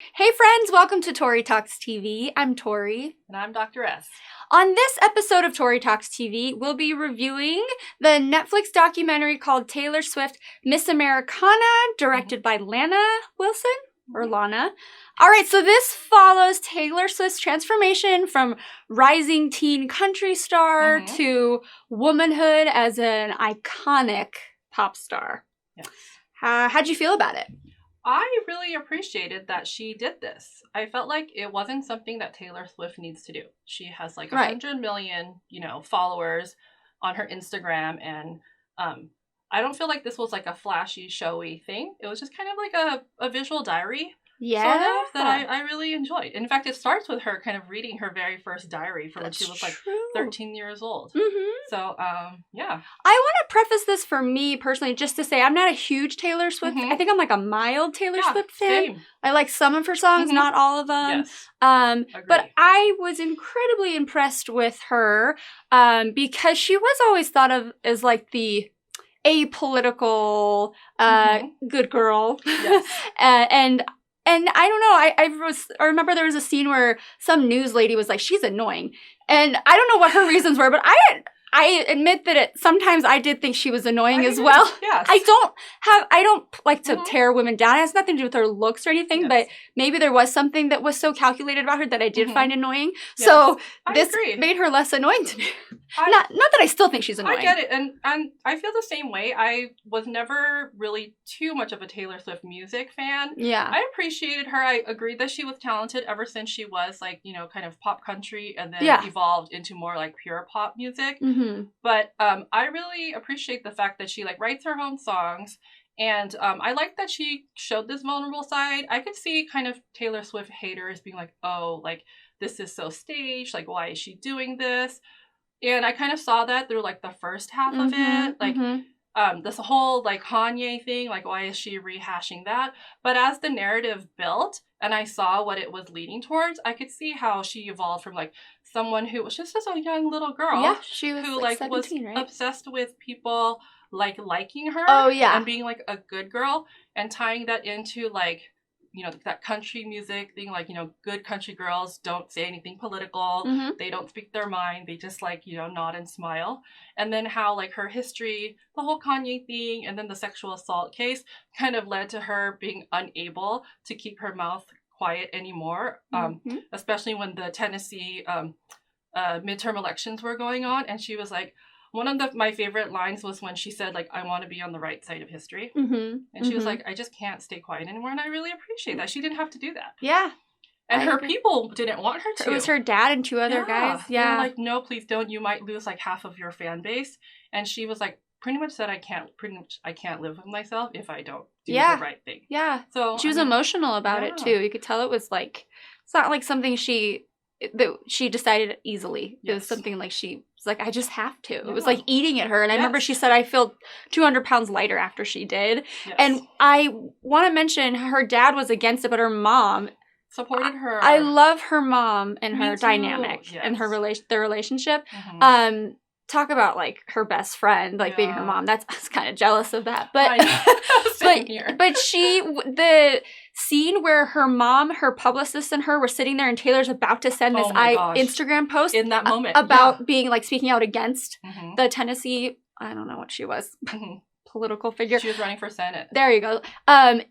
Hey friends, welcome to Tori Talks TV. I'm Tori. And I'm Dr. S. On this episode of Tori Talks TV, we'll be reviewing the Netflix documentary called Taylor Swift, Miss Americana, directed by Lana Wilson, or Lana. All right, so this follows Taylor Swift's transformation from rising teen country star to womanhood as an iconic pop star. Yes. How'd you feel about it? I really appreciated that she did this. I felt like it wasn't something that Taylor Swift needs to do. She has like 100 million, followers on her Instagram, and I don't feel like this was like a flashy, showy thing. It was just kind of like a visual diary. Sort of, that I really enjoyed. In fact, it starts with her kind of reading her very first diary from when she was like 13 years old. So, yeah. I want to preface this for me personally just to say I'm not a huge Taylor Swift. I think I'm like a mild Taylor Swift fan. Same. I like some of her songs, not all of them. Yes. But I was incredibly impressed with her because she was always thought of as like the apolitical good girl. Yes. And I don't know, I remember there was a scene where some news lady was like, she's annoying. And I don't know what her reasons were, but I admit that sometimes I did think she was annoying as well. Yes. I don't like to tear women down. It has nothing to do with her looks or anything, but maybe there was something that was so calculated about her that I did find annoying. Yes. So this made her less annoying to me. Not that I still think she's annoying. I get it, and I feel the same way. I was never really too much of a Taylor Swift music fan. Yeah. I appreciated her. I agreed that she was talented ever since she was like, kind of pop country and then evolved into more like pure pop music. But I really appreciate the fact that she like writes her own songs. And I like that she showed this vulnerable side. I could see kind of Taylor Swift haters being like, oh, like, this is so staged. Like, why is she doing this? And I kind of saw that through, like, the first half of it. Like, this whole, like, Kanye thing. Like, why is she rehashing that? But as the narrative built and I saw what it was leading towards, I could see how she evolved from, like, someone who was just a young little girl. Yeah, she was, who, like 17, was right? Obsessed with people like liking her and being like a good girl, and tying that into like that country music thing, like good country girls don't say anything political, they don't speak their mind, they just like nod and smile. And then how like her history, the whole Kanye thing, and then the sexual assault case kind of led to her being unable to keep her mouth quiet anymore, especially when the Tennessee midterm elections were going on, and she was like, one of my favorite lines was when she said, like, I want to be on the right side of history. And she was like, I just can't stay quiet anymore. And I really appreciate that. She didn't have to do that. Yeah. And her people didn't want her to. It was her dad and two other guys. Yeah. They were like, no, please don't. You might lose like half of your fan base. And she was like, pretty much said, I can't live with myself if I don't do the right thing. Yeah. So she was emotional about it too. You could tell it was like, it's not like something she decided easily. It was something like she was like, I just have to. It was like eating at her. And I remember she said, I feel 200 pounds lighter after she did. And I want to mention her dad was against it, but her mom supported her. I love her mom and her dynamic and their relationship. Talk about like her best friend, like being her mom. I was kind of jealous of that, but but the scene where her mom, her publicist, and her were sitting there, and Taylor's about to send this Instagram post in that moment about being like speaking out against the Tennessee. I don't know what she was. Political figure. She was running for Senate. There you go.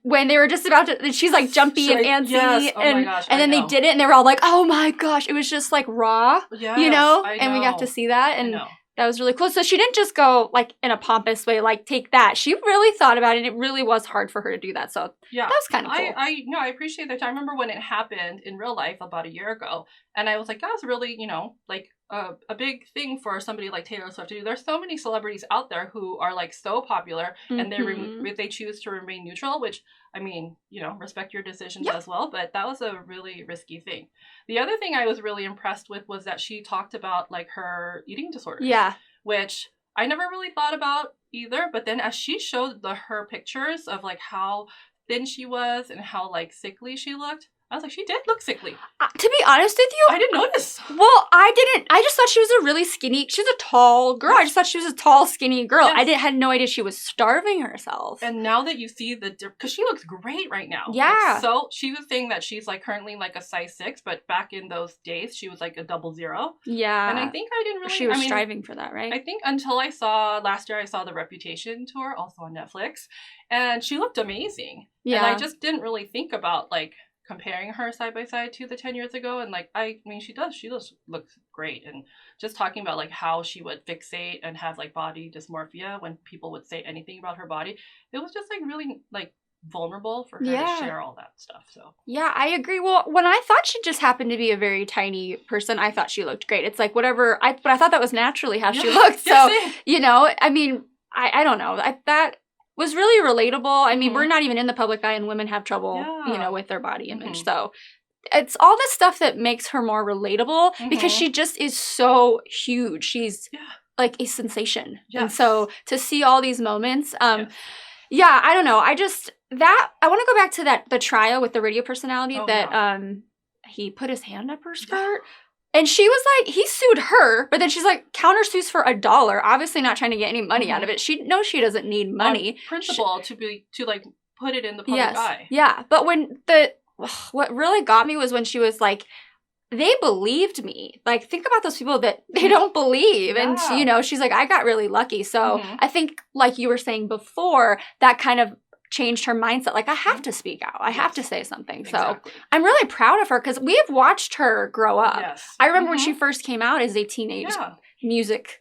When they were just about to, she's like jumpy and antsy, and then they did it, and they were all like, "Oh my gosh!" It was just like raw, and we got to see that, and that was really cool. So she didn't just go like in a pompous way, like take that. She really thought about it, and it really was hard for her to do that. So that was kind of cool. I appreciate that. I remember when it happened in real life about a year ago, and I was like, that was really, like a big thing for somebody like Taylor Swift to do. There's so many celebrities out there who are like so popular, and they choose to remain neutral, which, I mean, respect your decisions as well, but that was a really risky thing. The other thing I was really impressed with was that she talked about like her eating disorders. Yeah. Which I never really thought about either, but then as she showed her pictures of like how thin she was and how like sickly she looked, I was like, she did look sickly. To be honest with you, I didn't notice. Well, I didn't. I just thought she was a really skinny. She's a tall girl. Yes. I just thought she was a tall, skinny girl. Yes. I had no idea she was starving herself. And now that you see because she looks great right now. Yeah. Like, so she was saying that she's like currently like a size 6, but back in those days she was like a 00. Yeah. And I think I didn't really. She was striving for that, right? I think until last year I saw the Reputation tour, also on Netflix, and she looked amazing. Yeah. And I just didn't really think about like comparing her side by side to the 10 years ago. And like, I mean, she just looks great. And just talking about like how she would fixate and have like body dysmorphia when people would say anything about her body, it was just like really like vulnerable for her to share all that stuff. So yeah, I agree. Well, when I thought she just happened to be a very tiny person, I thought she looked great. It's like whatever, but I thought that was naturally how she looked. So, you know, I mean, I don't know. That was really relatable. I mean, we're not even in the public eye, and women have trouble, you know, with their body image. So it's all this stuff that makes her more relatable because she just is so huge. She's like a sensation. Yes. And so to see all these moments, I don't know. I want to go back to the trial with the radio personality he put his hand up her skirt. And she was like, he sued her, but then she's like, countersues for $1, obviously not trying to get any money out of it. She knows she doesn't need money. On principle to like put it in the public eye. Yeah. But what really got me was when she was like, they believed me. Like, think about those people that they don't believe. Yeah. And, you know, she's like, I got really lucky. So I think, like you were saying before, that kind of changed her mindset. Like, I have to speak out. I have to say something. Exactly. So I'm really proud of her because we have watched her grow up. Yes. I remember when she first came out as a teenage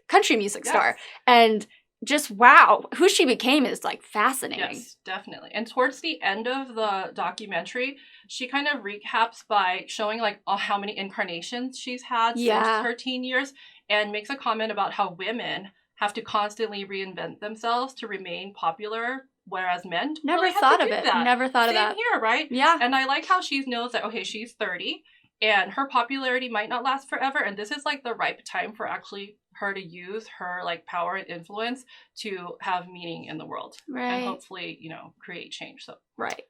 country music star. And just, wow, who she became is like fascinating. Yes, definitely. And towards the end of the documentary, she kind of recaps by showing like how many incarnations she's had since her teen years, and makes a comment about how women have to constantly reinvent themselves to remain popular, whereas men never really thought have of to it. Do that. Never thought Same of that. Here, right? Yeah. And I like how she knows that, okay, she's 30 and her popularity might not last forever, and this is like the ripe time for actually her to use her like power and influence to have meaning in the world. Right. And hopefully, you know, create change. So right.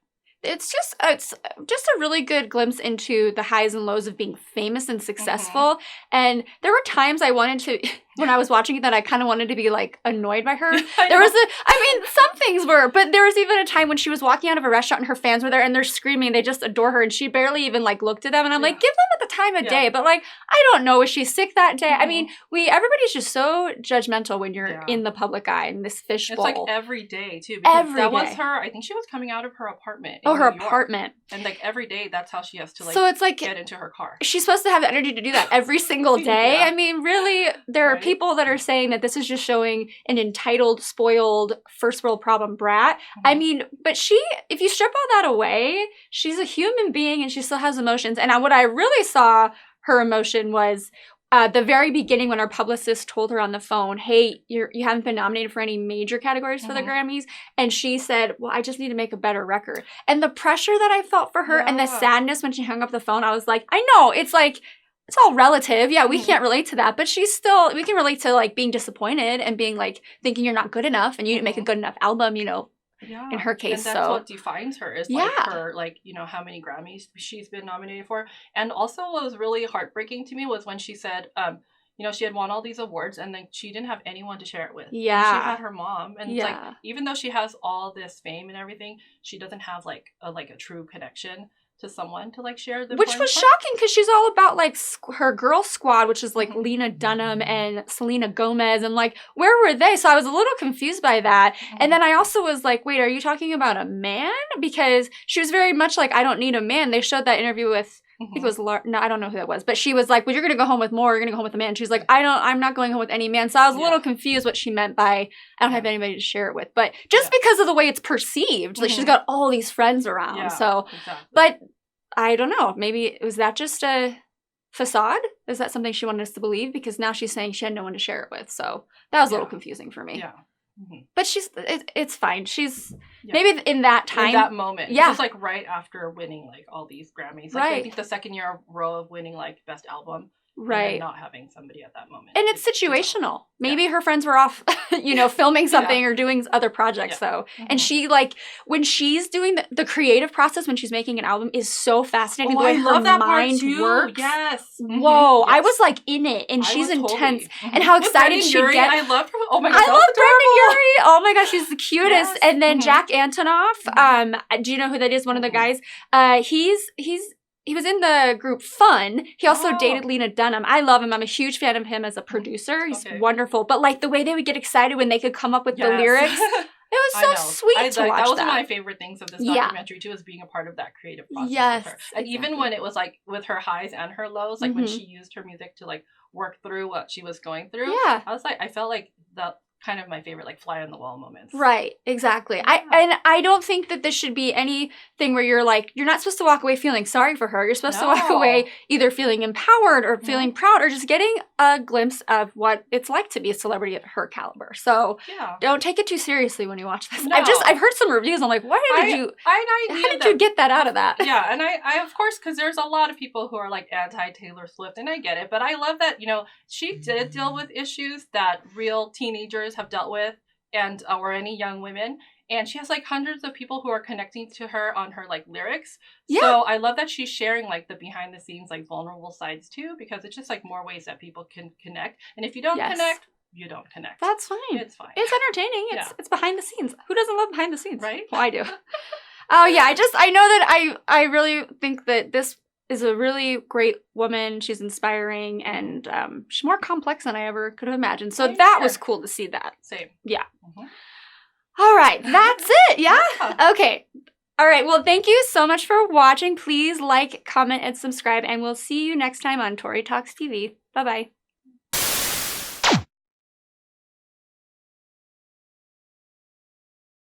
It's just a really good glimpse into the highs and lows of being famous and successful. And there were times I wanted to, when I was watching it, that I kind of wanted to be like annoyed by her. Some things were, but there was even a time when she was walking out of a restaurant and her fans were there and they're screaming, they just adore her, and she barely even like looked at them. And I'm like, give them at the time of day. But like, I don't know, is she sick that day? I mean, everybody's just so judgmental when you're in the public eye in this fishbowl. It's like every day too. Because that was her, I think she was coming out of her apartment. Her apartment. And like every day, that's how she has to like, so it's like, get into her car. She's supposed to have the energy to do that every single day. I mean, really, there are people that are saying that this is just showing an entitled, spoiled, first world problem brat. I mean, but if you strip all that away, she's a human being and she still has emotions. And what I really saw her emotion was the very beginning when our publicist told her on the phone, hey, you haven't been nominated for any major categories for the Grammys. And she said, well, I just need to make a better record. And the pressure that I felt for her and the sadness when she hung up the phone, I was like, I know, it's like, it's all relative. Yeah, we can't relate to that. But we can relate to like being disappointed and being like thinking you're not good enough and you didn't make a good enough album, you know. Yeah. In her case, and that's what defines her is like her, like, you know, how many Grammys she's been nominated for. And also what was really heartbreaking to me was when she said, you know, she had won all these awards and then she didn't have anyone to share it with. Yeah. And she had her mom. And it's like, even though she has all this fame and everything, she doesn't have like a true connection to someone to like share the which was shocking because she's all about like her girl squad, which is like Lena Dunham and Selena Gomez, and like where were they? So I was a little confused by that. And then I also was like, wait, are you talking about a man? Because she was very much like, I don't need a man. They showed that interview with I think it was no, I don't know who that was, but she was like, well, you're gonna go home with more, you're gonna go home with a man. She's like, I'm not going home with any man. So I was a little confused what she meant by I don't have anybody to share it with. But just because of the way it's perceived, like she's got all these friends around. Yeah, so but I don't know. Maybe was that just a facade? Is that something she wanted us to believe? Because now she's saying she had no one to share it with. So that was a little confusing for me. Yeah. But it's fine. She's maybe in that time. In that moment. Yeah. It was like right after winning like all these Grammys. Like I think the second year row of winning like best album Right. And not having somebody at that moment. And it's situational. Maybe her friends were off, filming something or doing other projects, though. Mm-hmm. And she, when she's doing the creative process, when she's making an album, is so fascinating. The way her mind works. Yes. Mm-hmm. Whoa. Yes. I was, in it. And she's intense. Totally. Mm-hmm. And how excited she gets. I loved her. Oh, my gosh. I love Brendan Urie. Oh, my gosh. She's the cutest. Yes. And then Jack Antonoff. Do you know who that is? One of the guys. He was in the group Fun. He also dated Lena Dunham. I love him. I'm a huge fan of him as a producer. He's wonderful. But the way they would get excited when they could come up with the lyrics, it was so sweet to watch. That was one of my favorite things of this documentary too, is being a part of that creative process with her. And even when it was with her highs and her lows, when she used her music to work through what she was going through. Yeah. I felt like that kind of my favorite fly on the wall moments. Right, exactly. Yeah. I don't think that this should be anything where you're not supposed to walk away feeling sorry for her. You're supposed to walk away either feeling empowered or feeling proud or just getting a glimpse of what it's like to be a celebrity of her caliber. So don't take it too seriously when you watch this. No. I've heard some reviews. I'm like, how did you get that out of that? Yeah, and I of course, because there's a lot of people who are anti-Taylor Swift, and I get it, but I love that, she did deal with issues that real teenagers have dealt with, and or any young women, and she has hundreds of people who are connecting to her on her lyrics. So I love that she's sharing the behind the scenes vulnerable sides too, because it's just more ways that people can connect, and if you don't connect, you don't connect. That's fine. It's fine. It's entertaining. It's behind the scenes. Who doesn't love behind the scenes? Right? Well, I do. Oh yeah, I know that I really think that this is a really great woman. She's inspiring, and she's more complex than I ever could have imagined. So that was cool to see that. Same. Yeah. Mm-hmm. All right. That's it. Yeah? Okay. All right. Well, thank you so much for watching. Please comment, and subscribe, and we'll see you next time on Tori Talks TV. Bye-bye.